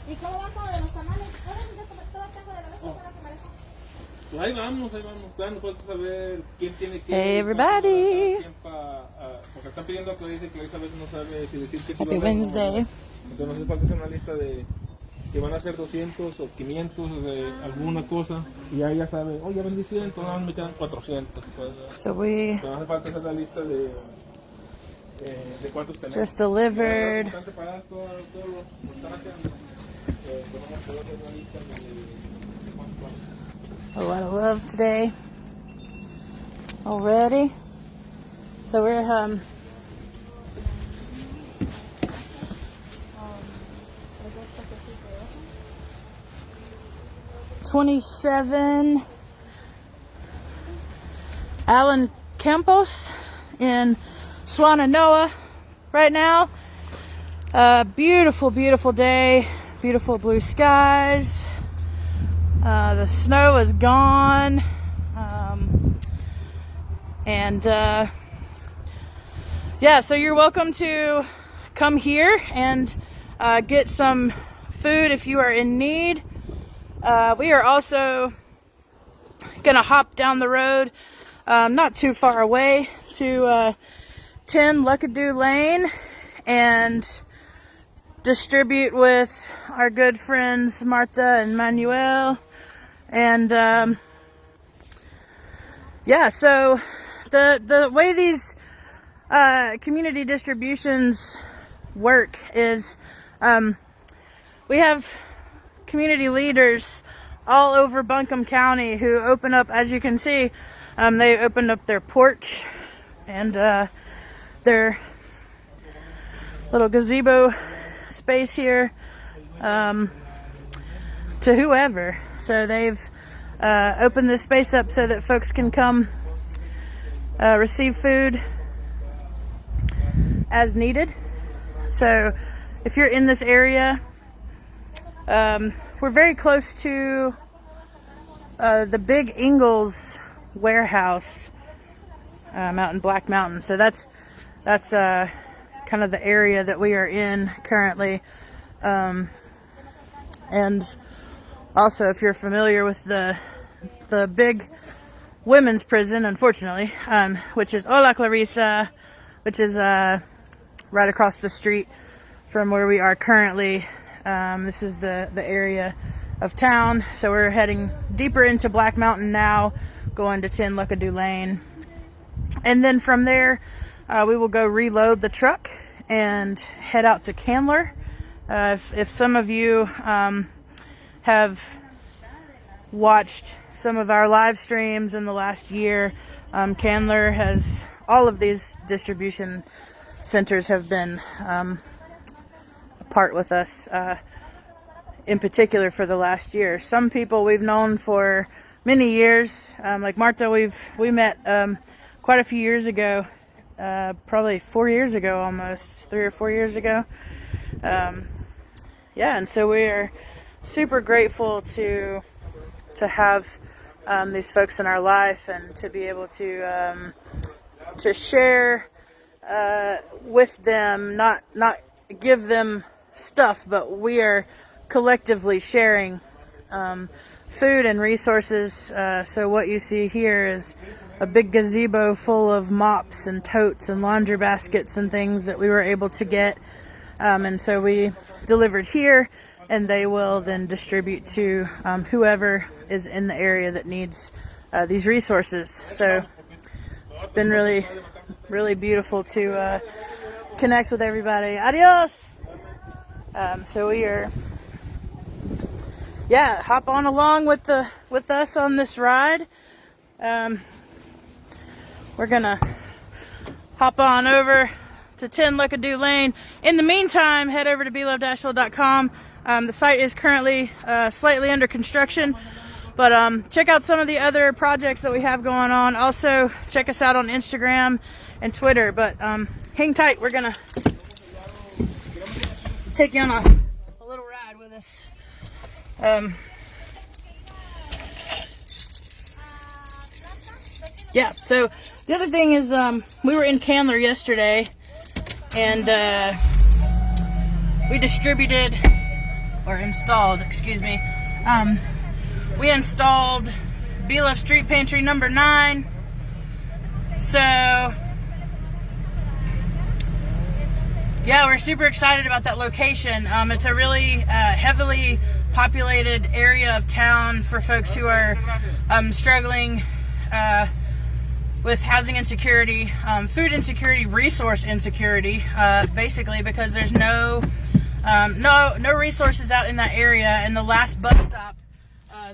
¿Y cómo va todo de los tamales? Todo el taco de la vez para comer eso. Pues ahí vamos. Claro, nos falta saber quién tiene qué. Hey everybody. Porque están pidiendo a Clarice, Clarice a veces no sabe si decir que sí Happy va a hacer, Wednesday. ¿no? Entonces nos hace falta hacer una lista de si van a ser 200 o 500 de alguna cosa. Y ahí ya sabe, ya vendí 100, ahora me quedan 400. Pues, So we nos hace falta hacer la lista de cuántos tenemos. just delivered Están separadas todo lo que están haciendo. Tenemos que hacer una lista de cuántos. a lot of love today already. So we're 27 Alan Campos in Swannanoa right now. Beautiful, beautiful day. Beautiful blue skies. The snow is gone. Yeah, so you're welcome to come here and get some food if you are in need. We are also gonna hop down the road, not too far away, to 10 Luckadoo Lane and distribute with our good friends Marta and Manuel. And yeah, so the way these community distributions work is we have community leaders all over Buncombe County who open up, as you can see, they opened up their porch and their little gazebo space here to whoever. So they've opened this space up so that folks can come receive food as needed. So if you're in this area, we're very close to the big Ingalls warehouse out in Black Mountain. So that's kind of the area that we are in currently. And also, if you're familiar with the big women's prison, unfortunately, which is Hola Clarissa, which is right across the street from where we are currently. This is the area of town. So we're heading deeper into Black Mountain now, going to 10 Luckadoo Lane. And then from there, we will go reload the truck and head out to Candler. If some of you have watched some of our live streams in the last year, Candler has, all of these distribution centers have been part with us, in particular for the last year. Some people we've known for many years, like Marta, we met quite a few years ago, probably 4 years ago, almost 3 or 4 years ago. Yeah, and so we are super grateful to have these folks in our life and to be able to share with them, not give them stuff, but we are collectively sharing food and resources. So what you see here is a big gazebo full of mops and totes and laundry baskets and things that we were able to get, and so we delivered here, and they will then distribute to whoever is in the area that needs these resources. So it's been really, really beautiful to connect with everybody. Adios. So we are, yeah, hop on along with us on this ride. We're gonna hop on over to 10 Luckadoo Lane. In the meantime, head over to belovedasheville.com. The site is currently slightly under construction, but check out some of the other projects that we have going on. Also, check us out on Instagram and Twitter. But hang tight. We're gonna take you on a little ride with us. Yeah, so the other thing is we were in Candler yesterday, and we distributed, or installed, excuse me. We installed BLF Street Pantry number 9. So, yeah, we're super excited about that location. It's a really heavily populated area of town for folks who are struggling with housing insecurity, food insecurity, resource insecurity, basically because there's no resources out in that area. And the last bus stop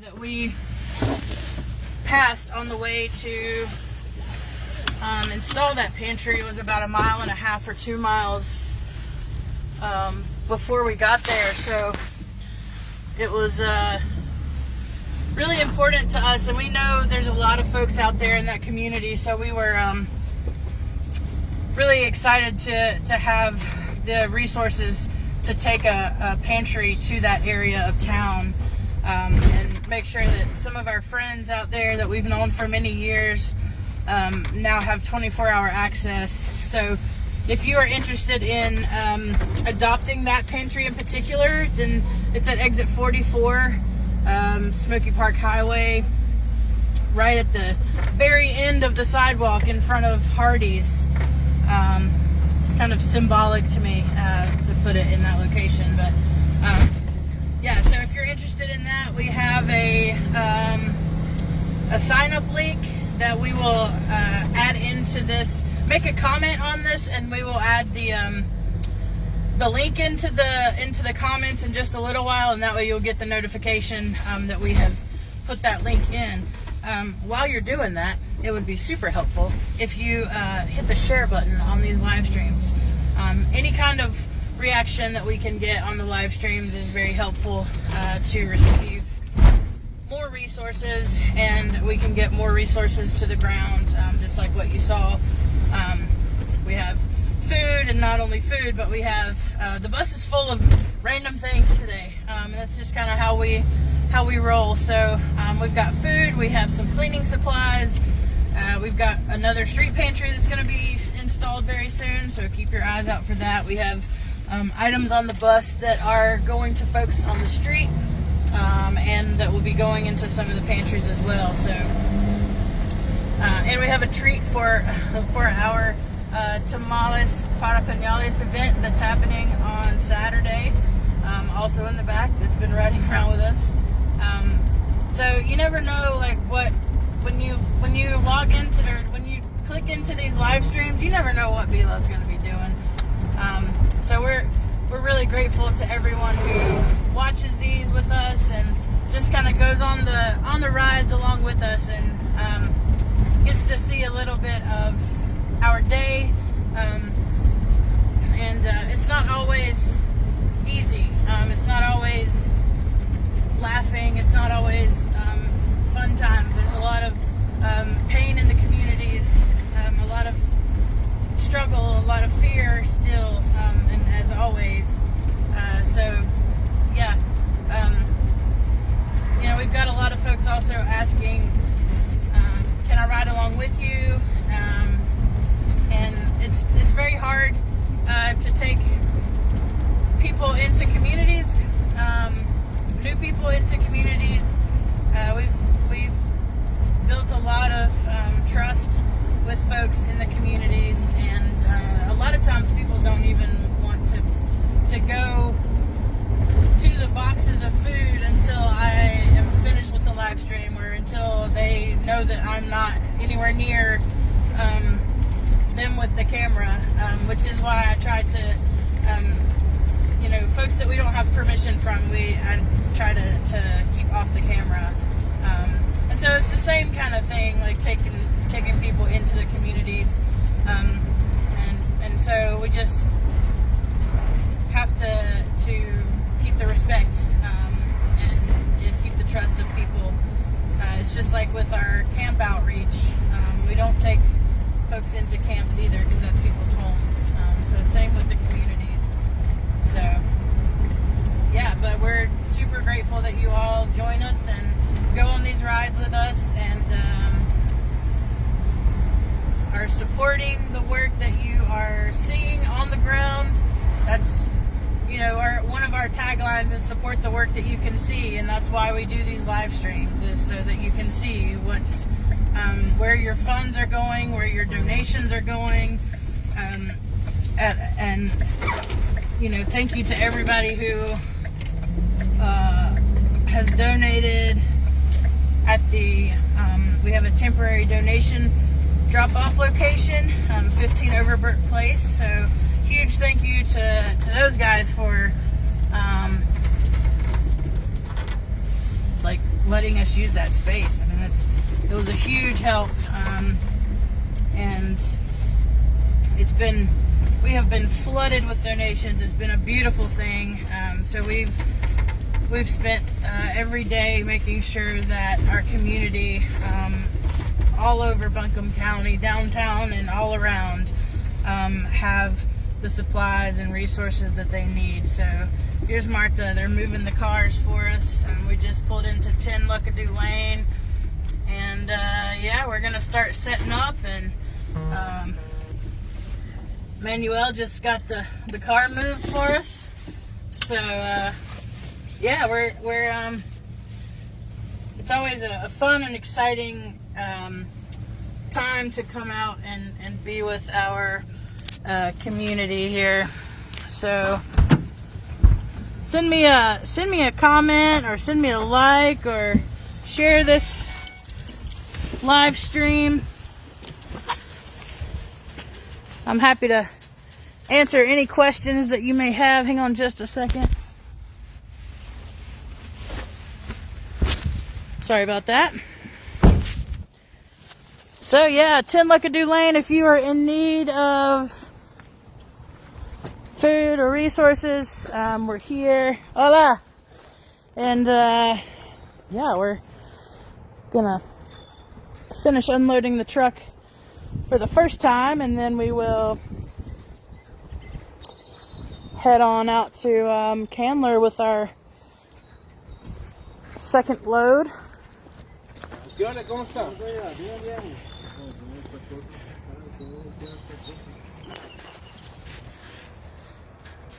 that we passed on the way to install that pantry was about 1.5 miles or 2 miles before we got there. So it was really important to us, and we know there's a lot of folks out there in that community, so we were really excited to have the resources to take a pantry to that area of town, and make sure that some of our friends out there that we've known for many years now have 24-hour access. So if you are interested in adopting that pantry in particular, it's at exit 44, Smoky Park Highway, right at the very end of the sidewalk in front of Hardee's. It's kind of symbolic to me to put it in that location, but yeah, so if you're interested in that, we have a sign-up link that we will add into this. Make a comment on this, and we will add the link into the comments in just a little while, and that way you'll get the notification that we have put that link in. While you're doing that, it would be super helpful if you hit the share button on these live streams. Any kind of reaction that we can get on the live streams is very helpful to receive more resources, and we can get more resources to the ground, just like what you saw. We have food, and not only food, but we have the bus is full of random things today. That's just kind of how we roll. So we've got food, we have some cleaning supplies, we've got another street pantry that's going to be installed very soon, so keep your eyes out for that. We have items on the bus that are going to folks on the street, and that will be going into some of the pantries as well. So and we have a treat for our tamales para pañales event that's happening on Saturday, also in the back, that's been riding around with us. So you never know, like, what when you log into, or when you click into these live streams, you never know what Belo's going to be doing. So we're really grateful to everyone who watches these with us and just kind of goes on the rides along with us, and gets to see a little bit of our day. And it's not always easy. It's not always laughing. It's not always fun times. There's a lot of pain in the communities, a lot of struggle, a lot of fear still, and as always. So yeah, we've got a lot of folks also asking, can I ride along with you? And it's very hard to take people into communities, new people into communities. We've built a lot of trust with folks in the communities, and a lot of times people don't even want to go to the boxes of food until I am finished with the live stream, or until they know that I'm not anywhere near them with the camera, which is why I try to, folks that we don't have permission from, I try to keep off the camera. And so it's the same kind of thing, like taking people into the communities, and so we just have to keep the respect, and keep the trust of people. It's just like with our camp outreach, we don't take folks into camps either, because that's people's homes. So same with the communities. So yeah, but we're super grateful that you all join us and go on these rides with us, and are supporting the work that you are seeing on the ground. That's, taglines is support the work that you can see, and that's why we do these live streams, is so that you can see what's where your funds are going, where your donations are going, and you know, thank you to everybody who has donated at the we have a temporary donation drop-off location, 15 Overbrook Place. So huge thank you to those guys for like letting us use that space. I mean, it was a huge help, and we have been flooded with donations. It's been a beautiful thing. So we've spent every day making sure that our community, all over Buncombe County, downtown and all around, have the supplies and resources that they need. So here's Martha. They're moving the cars for us. We just pulled into 10 Luckadoo Lane, and yeah, we're gonna start setting up. And Manuel just got the car moved for us. So yeah, we're it's always a fun and exciting time to come out and be with our community here. So send me a comment, or send me a like, or share this live stream. I'm happy to answer any questions that you may have. Hang on just a second. Sorry about that. So yeah, 10 Luckadoo Lane, if you are in need of food or resources, we're here. Hola! And yeah, we're gonna finish unloading the truck for the first time, and then we will head on out to Candler with our second load. ¿Cómo está?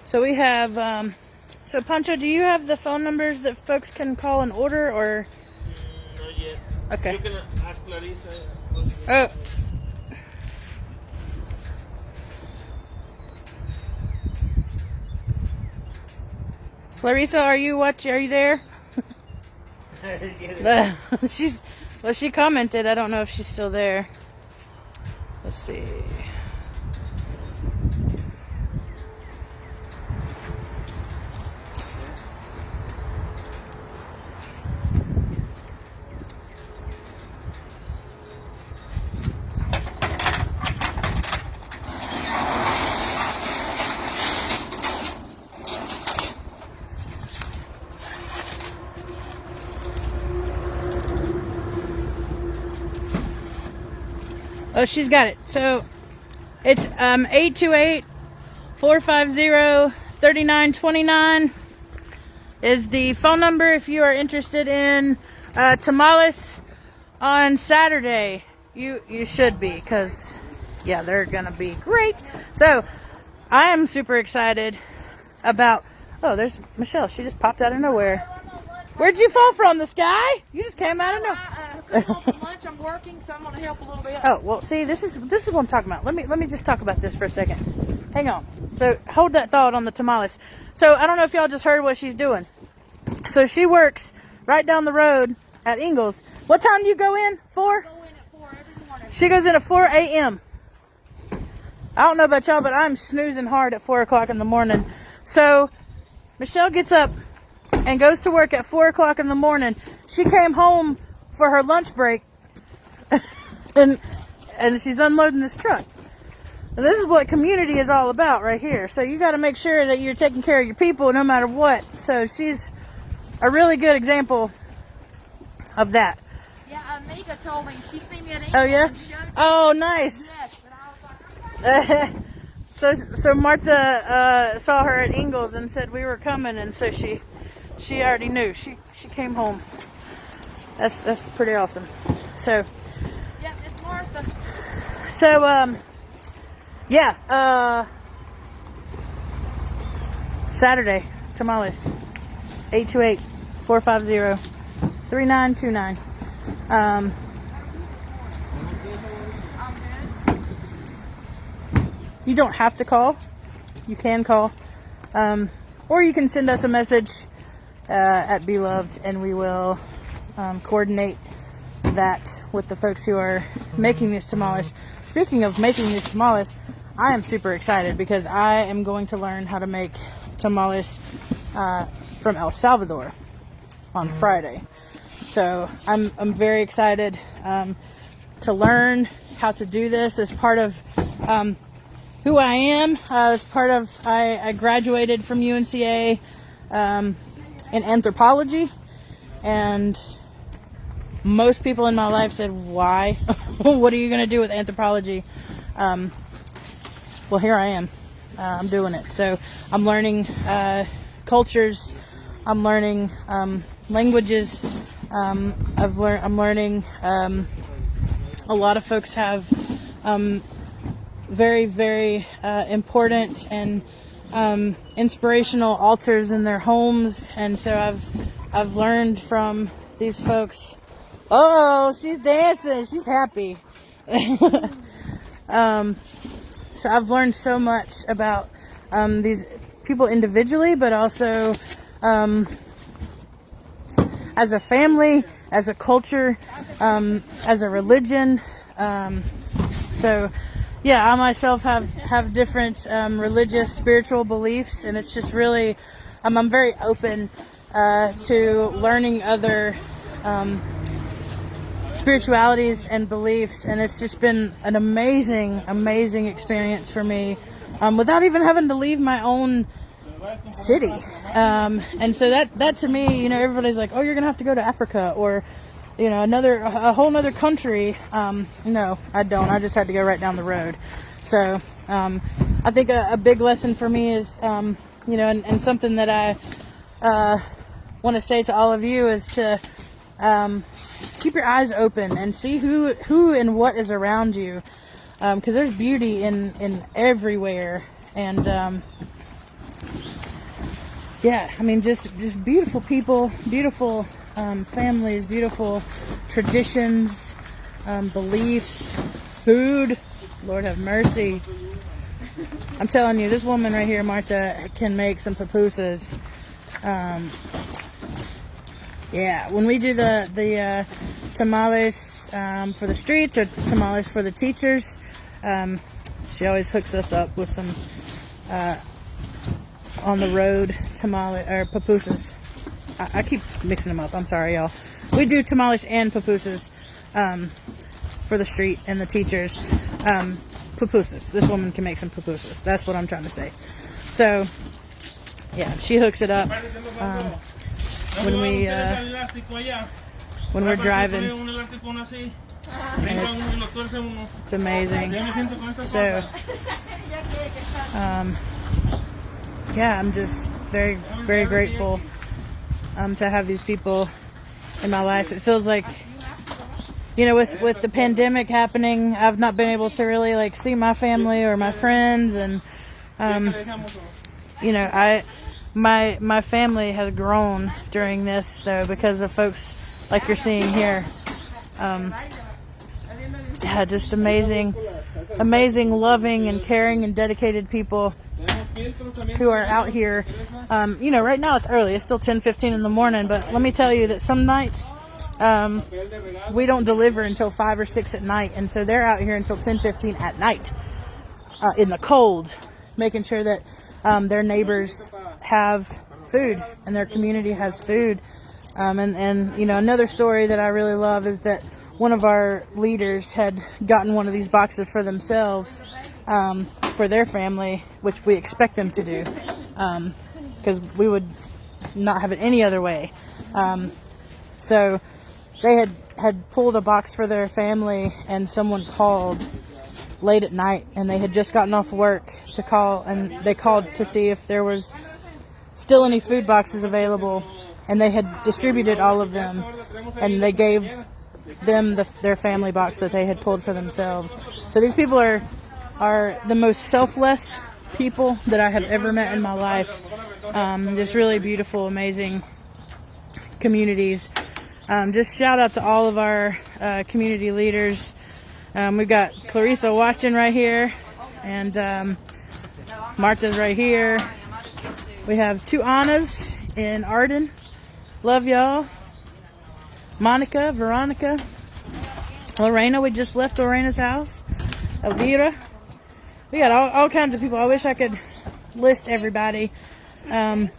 So we have, so Pancho, do you have the phone numbers that folks can call and order, or? Not yet. Okay. You can ask Clarissa. Oh. Clarissa, are you there? She commented. I don't know if she's still there. Let's see. Oh, she's got it. So it's 828-450-3929 is the phone number if you are interested in tamales on Saturday. You should be, because yeah, they're gonna be great. So I am super excited about. Oh, there's Michelle. She just popped out of nowhere. Where'd you fall from? The sky? You just came out of nowhere. Come home from lunch. I'm working, so I'm going to help a little bit. Oh, well, see, this is what I'm talking about. Let me just talk about this for a second. Hang on. So hold that thought on the tamales. So I don't know if y'all just heard what she's doing. So she works right down the road at Ingalls. What time do you go in? 4? I go in at 4 every morning. She goes in at 4 a.m. I don't know about y'all, but I'm snoozing hard at 4 o'clock in the morning. So Michelle gets up and goes to work at 4 o'clock in the morning. She came home for her lunch break, and she's unloading this truck. And this is what community is all about right here. So you got to make sure that you're taking care of your people no matter what. So she's a really good example of that. Yeah, Amiga told me. She seen me at Ingalls. Oh yeah? And showed me. Oh, nice. Yes, but I was like, So Martha saw her at Ingalls and said we were coming, and so she already knew. She came home. That's pretty awesome. So yeah, Miss Martha. So yeah, Saturday tamales. 828-450-3929. You don't have to call. You can call. Or you can send us a message at Beloved, and we will coordinate that with the folks who are making these tamales. Speaking of making these tamales, I am super excited because I am going to learn how to make tamales from El Salvador on Friday. So I'm very excited to learn how to do this as part of who I am. As part of, I graduated from UNCA in anthropology, and most people in my life said, why? What are you going to do with anthropology? Well, here I am. I'm doing it. So I'm learning cultures. I'm learning languages. I'm learning a lot of folks have very, very important and inspirational altars in their homes, and so I've learned from these folks. Oh, she's dancing. She's happy. So I've learned so much about these people individually, but also as a family, as a culture, as a religion. So yeah, I myself have different religious, spiritual beliefs, and it's just really, I'm very open to learning other spiritualities and beliefs, and it's just been an amazing experience for me without even having to leave my own city. And so that to me, everybody's like, oh, you're gonna have to go to Africa or a whole nother country. No, I don't. I just had to go right down the road. So I think a big lesson for me is and something that I want to say to all of you is to keep your eyes open and see who and what is around you, because there's beauty in everywhere. And just beautiful people, beautiful families, beautiful traditions, beliefs, food. Lord have mercy. I'm telling you, this woman right here, Marta, can make some pupusas. When we do the tamales for the streets or tamales for the teachers, she always hooks us up with some on the road tamale or pupusas. I keep mixing them up. I'm sorry, y'all. We do tamales and pupusas for the street and the teachers. Pupusas. This woman can make some pupusas. That's what I'm trying to say. So, yeah, she hooks it up when we're driving. And it's amazing. So, I'm just very, very grateful to have these people in my life. It feels like, with the pandemic happening, I've not been able to really see my family or my friends, and my family has grown during this, though, because of folks like you're seeing here. Just amazing, loving and caring and dedicated people who are out here. Right now it's early. It's still 10:15 in the morning, but let me tell you that some nights we don't deliver until 5 or 6 at night, and so they're out here until 10:15 at night in the cold, making sure that their neighbors have food and their community has food. Another story that I really love is that one of our leaders had gotten one of these boxes for themselves, for their family, which we expect them to do, because we would not have it any other way. So they had pulled a box for their family, and someone called late at night, and they had just gotten off work to call, and they called to see if there was still any food boxes available, and they had distributed all of them, and they gave them their family box that they had pulled for themselves. So these people are the most selfless people that I have ever met in my life. Just really beautiful, amazing communities. Just shout out to all of our community leaders. We've got Clarissa watching right here, and Martha's right here. We have 2 Annas in Arden. Love y'all. Monica, Veronica, Lorena. We just left Lorena's house. Elvira. We got all kinds of people. I wish I could list everybody. I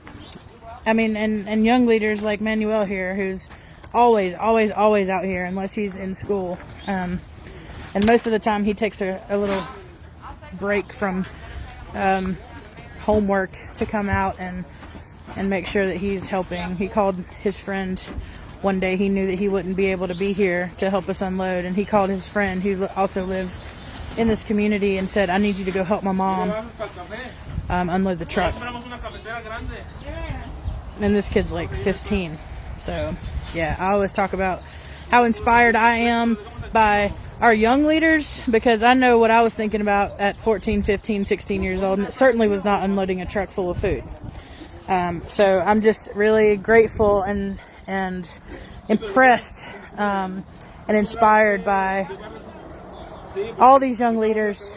mean, and young leaders like Manuel here, who's always out here unless he's in school. And most of the time he takes a little break from homework to come out and make sure that he's helping. He called his friend one day. He knew that he wouldn't be able to be here to help us unload, and he called his friend who also lives in this community and said, I need you to go help my mom unload the truck. And this kid's like 15. So yeah, I always talk about how inspired I am by our young leaders, because I know what I was thinking about at 14, 15, 16 years old, and it certainly was not unloading a truck full of food. So I'm just really grateful and impressed and inspired by all these young leaders.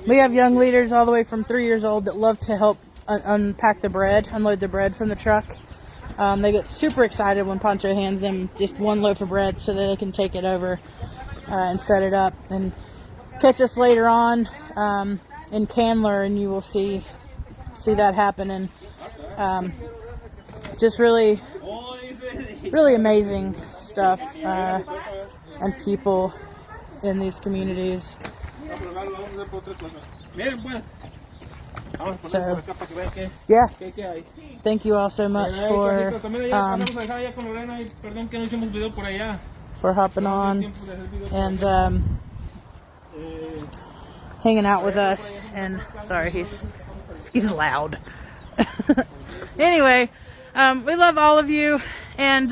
We have young leaders all the way from 3 years old that love to help unpack the bread, unload the bread from the truck. They get super excited when Pancho hands them just one loaf of bread so that they can take it over and set it up. And catch us later on in Candler, and you will see that happen. And just really amazing stuff and people in these communities. So yeah, thank you all so much for hopping on and hanging out with us. And sorry, he's loud. Anyway, we love all of you, and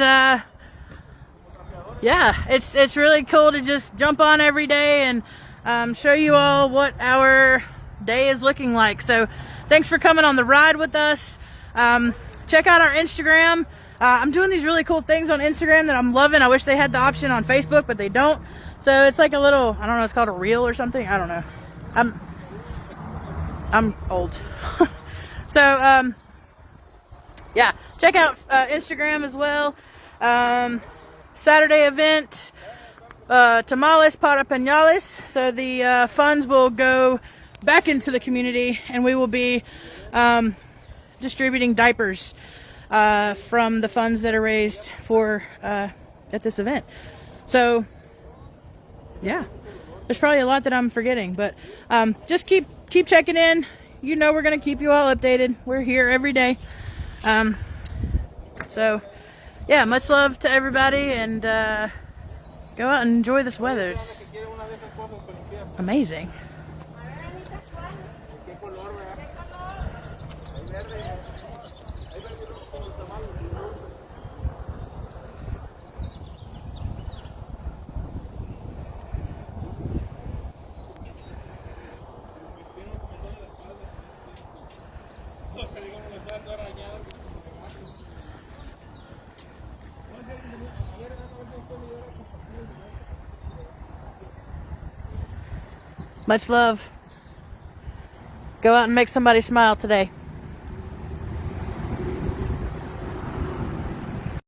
yeah, it's really cool to just jump on every day and show you all what our day is looking like. So thanks for coming on the ride with us. Check out our Instagram. I'm doing these really cool things on Instagram that I'm loving. I wish they had the option on Facebook, but they don't. So it's like a little, I don't know, it's called a reel or something. I don't know. I'm old. So yeah, check out Instagram as well. Saturday event, tamales para pañales. So the funds will go back into the community, and we will be distributing diapers from the funds that are raised for at this event. So yeah, there's probably a lot that I'm forgetting, but just keep checking in. You know, we're gonna keep you all updated. We're here every day. So yeah, much love to everybody, and go out and enjoy this weather. It's amazing. Much love. Go out and make somebody smile today.